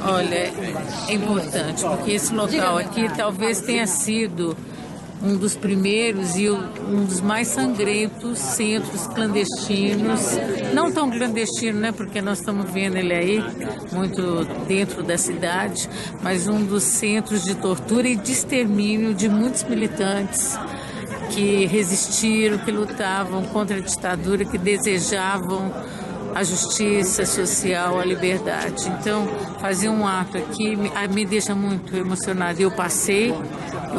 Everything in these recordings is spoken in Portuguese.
Olha, é importante, porque esse local aqui talvez tenha sido um dos primeiros e um dos mais sangrentos centros clandestinos, não tão clandestino, né, porque nós estamos vendo ele aí, muito dentro da cidade, mas um dos centros de tortura e de extermínio de muitos militantes que resistiram, que lutavam contra a ditadura, que desejavam a justiça social, a liberdade. Então, fazer um ato aqui me deixa muito emocionada. Eu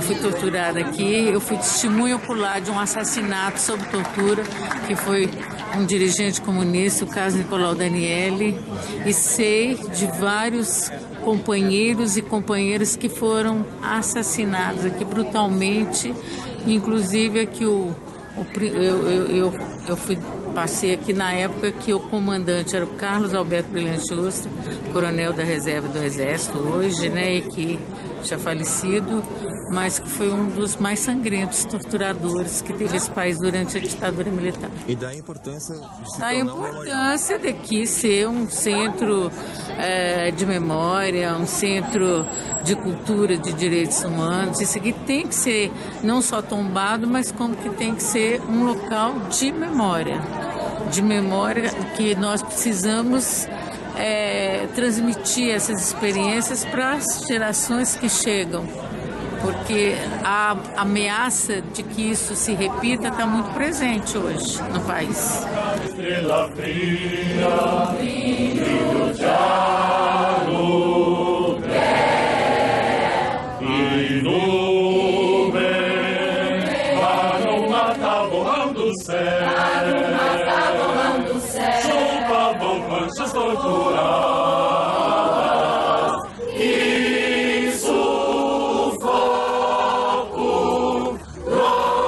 fui torturada aqui, eu fui testemunha ocular de um assassinato sob tortura, que foi um dirigente comunista, o caso Nicolau Daniele, e sei de vários companheiros e companheiras que foram assassinados aqui brutalmente, inclusive aqui passei aqui na época que o comandante era o Carlos Alberto Brilhante Ustra, coronel da reserva do Exército hoje, né, e que já falecido, mas que foi um dos mais sangrentos torturadores que teve esse país durante a ditadura militar. E da importância daqui ser um centro de memória, um centro de cultura, de direitos humanos. Isso aqui tem que ser não só tombado, mas como que tem que ser um local de memória que nós precisamos transmitir essas experiências para as gerações que chegam, porque a ameaça de que isso se repita está muito presente hoje no país. Estrela fria, brilho de aluguel e nuvem para o matar borrando o céu, chupavam panchas torturadas e sufoco louco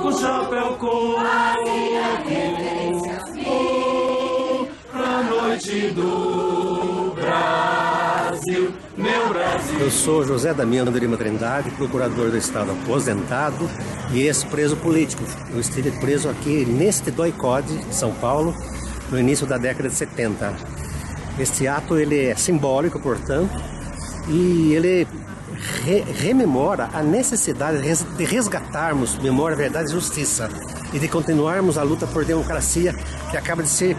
o chapéu coco pra noite do Brasil, meu Brasil. Eu sou José Damiano de Lima Trindade, procurador do Estado aposentado e ex-preso político. Eu estive preso aqui neste DOI-CODE de São Paulo, no início da década de 70. Este ato ele é simbólico, portanto, e ele rememora a necessidade de resgatarmos memória, verdade e justiça e de continuarmos a luta por democracia, que acaba de ser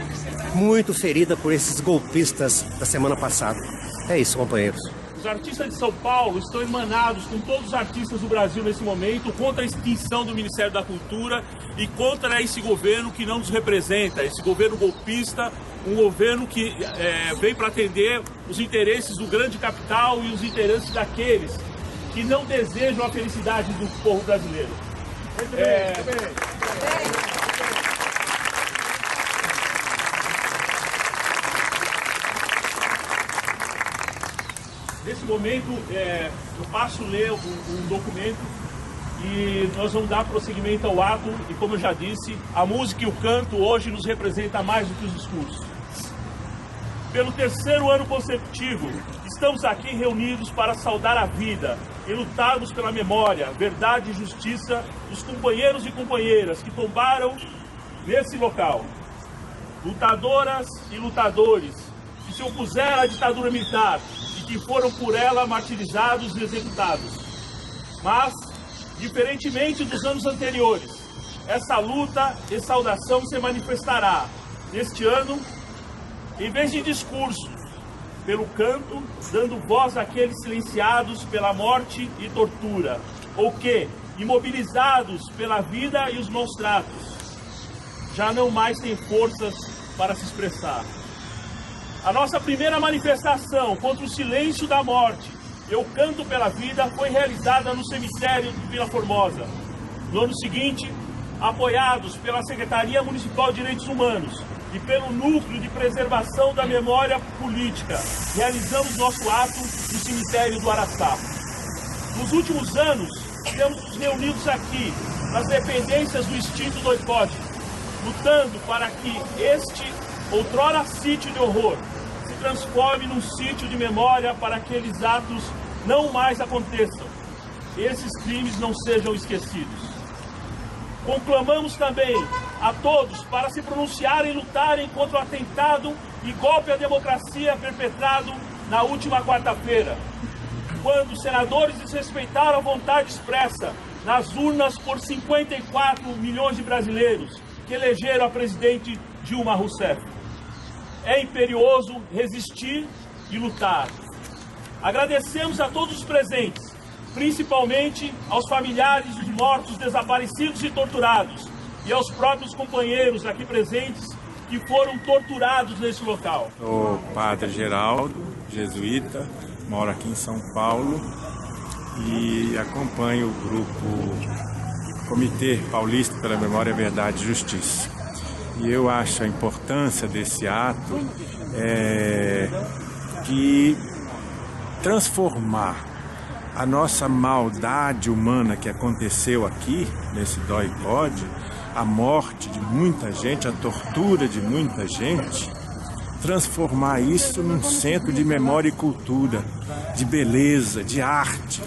muito ferida por esses golpistas da semana passada. É isso, companheiros. Os artistas de São Paulo estão emanados com todos os artistas do Brasil nesse momento contra a extinção do Ministério da Cultura e contra esse governo que não nos representa, esse governo golpista, um governo que vem para atender os interesses do grande capital e os interesses daqueles que não desejam a felicidade do povo brasileiro. Muito bem. Nesse momento, eu passo a ler um documento e nós vamos dar prosseguimento ao ato. E como eu já disse, a música e o canto hoje nos representa mais do que os discursos. Pelo terceiro ano consecutivo, estamos aqui reunidos para saudar a vida e lutarmos pela memória, verdade e justiça dos companheiros e companheiras que tombaram nesse local. Lutadoras e lutadores que se opuseram à ditadura militar, que foram por ela martirizados e executados. Mas, diferentemente dos anos anteriores, essa luta e saudação se manifestará, neste ano, em vez de discurso, pelo canto, dando voz àqueles silenciados pela morte e tortura, ou que, imobilizados pela vida e os maus tratos, já não mais têm forças para se expressar. A nossa primeira manifestação contra o silêncio da morte e o canto pela vida foi realizada no cemitério de Vila Formosa. No ano seguinte, apoiados pela Secretaria Municipal de Direitos Humanos e pelo Núcleo de Preservação da Memória Política, realizamos nosso ato no cemitério do Araçá. Nos últimos anos, temos nos reunidos aqui, nas dependências do extinto DOI-CODE, lutando para que este outrora sítio de horror se transforme num sítio de memória para que aqueles atos não mais aconteçam, esses crimes não sejam esquecidos. Conclamamos também a todos para se pronunciarem e lutarem contra o atentado e golpe à democracia perpetrado na última quarta-feira, quando os senadores desrespeitaram a vontade expressa nas urnas por 54 milhões de brasileiros que elegeram a presidente Dilma Rousseff. É imperioso resistir e lutar. Agradecemos a todos os presentes, principalmente aos familiares dos mortos, desaparecidos e torturados, e aos próprios companheiros aqui presentes que foram torturados nesse local. Sou Padre Geraldo, jesuíta, moro aqui em São Paulo e acompanho o grupo Comitê Paulista pela Memória, Verdade e Justiça. E eu acho a importância desse ato que transformar a nossa maldade humana que aconteceu aqui, nesse DOI-CODE, a morte de muita gente, a tortura de muita gente, transformar isso num centro de memória e cultura, de beleza, de arte,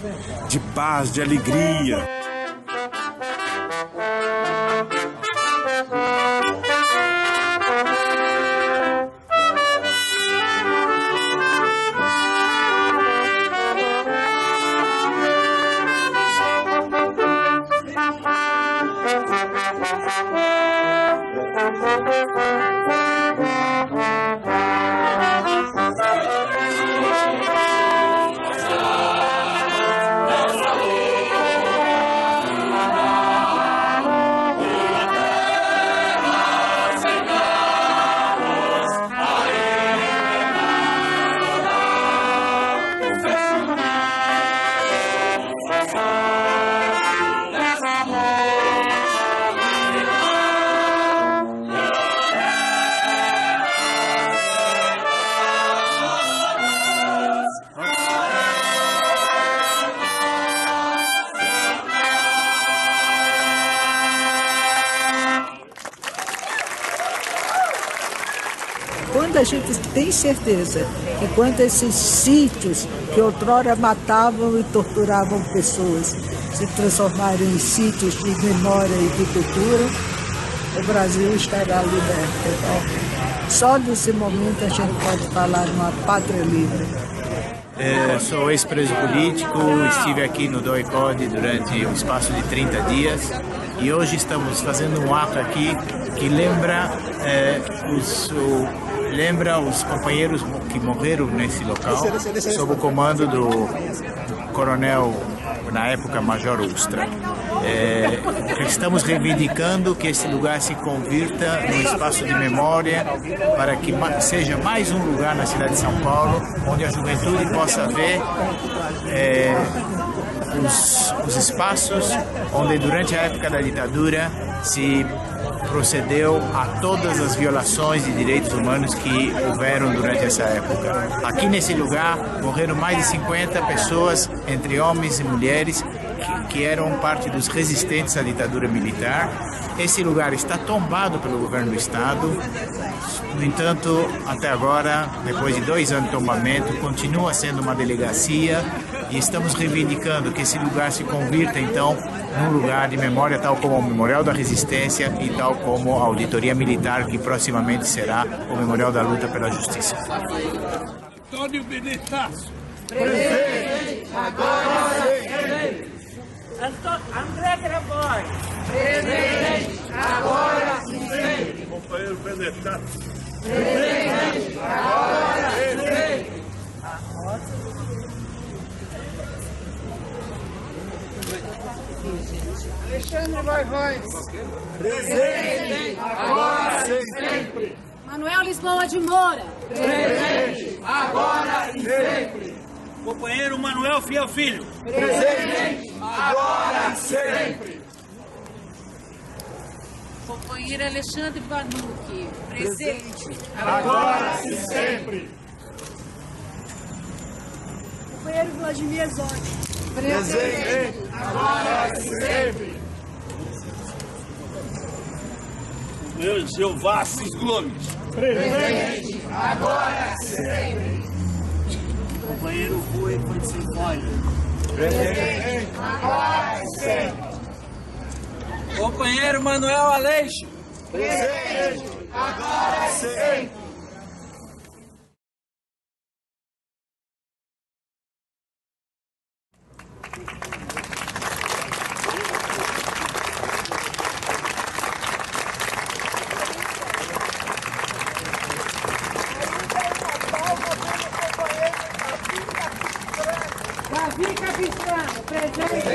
de paz, de alegria. Quando a gente tem certeza que quando esses sítios que outrora matavam e torturavam pessoas se transformarem em sítios de memória e de cultura, o Brasil estará liberto. Então, só nesse momento a gente pode falar numa pátria livre. Sou ex-preso político, estive aqui no DOI-CODE durante um espaço de 30 dias e hoje estamos fazendo um ato aqui que lembra os companheiros que morreram nesse local, sob o comando do coronel, na época, Major Ustra. Estamos reivindicando que esse lugar se convirta num espaço de memória para que seja mais um lugar na cidade de São Paulo onde a juventude possa ver os espaços onde durante a época da ditadura se procedeu a todas as violações de direitos humanos que houveram durante essa época. Aqui nesse lugar morreram mais de 50 pessoas, entre homens e mulheres, que eram parte dos resistentes à ditadura militar. Esse lugar está tombado pelo governo do estado. No entanto, até agora, depois de 2 anos de tombamento, continua sendo uma delegacia e estamos reivindicando que esse lugar se convirta, então, num lugar de memória, tal como o Memorial da Resistência e tal como a Auditoria Militar, que proximamente será o Memorial da Luta pela Justiça. Antônio Benedetto. Presente, agora sempre. André Gregório. Presente, agora sempre. Companheiro Benedetto. Presente, agora sempre. Alexandre Loivois. Presente, agora sempre. Manuel Lisboa de Moura. Presente, agora e sempre. Companheiro Manuel Fiel Filho. Presente, agora e sempre. Companheiro Alexandre Vanucchi. Presente, agora e sempre. Companheiro Vladimir Zotti. Presente, agora e sempre. Companheiro Jeová Assis Gomes. Presente, agora e sempre. Companheiro Rui Sinfônia. Presente, agora e sempre. Companheiro Manuel Aleixo. presente, agora e sempre. Davi Capistrano, presente.